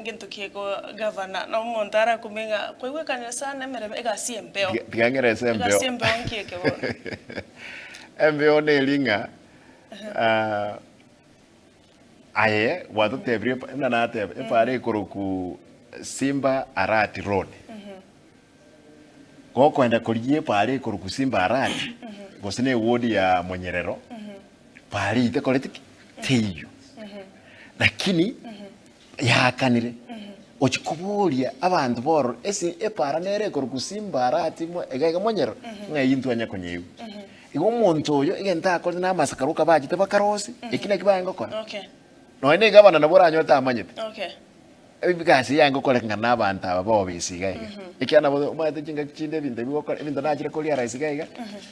gintu kiego governor no montara kumenga kwewe kanya sana mere ega siembeo tigangere sembeo ega siembeo nkieke bona embeo ne linga aye watu tebri na te pare kuruku Simba Arati Road ko kwenda kulie pare kuruku Simba Arati bosine wodi ya Monyerero pare ite koleti teyo lakini yakanire ochikubulia abantu boro esi epara nere kuruku Simba Arati mo egega Monyerero ngayintu anya konyeyu igo muntu oyo igenta akore na masakaruka bagite bakarosi ikine kibango kona okay no ine gabana na bora nyota amanyete okay ebigasi yango kole ngana abantu aba bobisiga ikiana bo mate jinga chinde binde biko ebinda najira koli ara isiga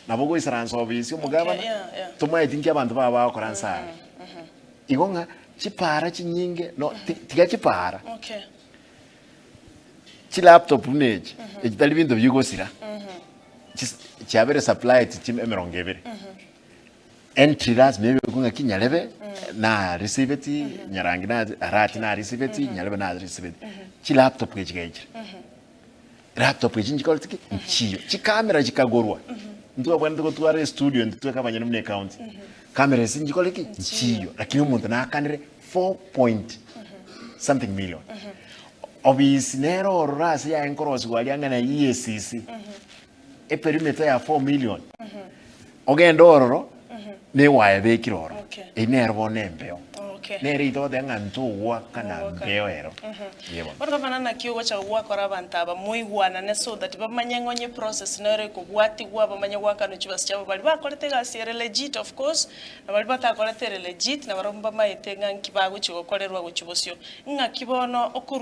nabo go isaranso obisi umugabana tumwe tinki abantu baba bakoransa igonga chipara chinyinge no tiga chipara okay chi laptop neji ekitali bintu byugosira chabere supply chim emerongevere entry ras maybe kunga kinyalebe na receive it nyarangi na arati na receive it nyalebe na receive it chi laptop kejigeje laptop kejinji koltiki chiyo chi camera chikagorwa nduwa bwana tuko tuare studio nduwa kama nyane mne account camera sinji koliki chiyo lakini umuntu nakanire 4 something million obisi nero rasi ya enkorosi walianga na EACC e perimeter ya 4 million ogendo ororo ne wae be kiroro inervo nembeo neri to de ngantu wa kana mbeo ero yebo barka banana kiyo wacha wa kora bantaba muigwana ne so that bamanyengo nye process nere ko bwati gwa bamanye gwa kanu chibasi chabo bali bakolete ga sere legit of course na bali batakolete legit na baromba maite nganki bagu chigo kolerwa go chibosyo nga kibono okuru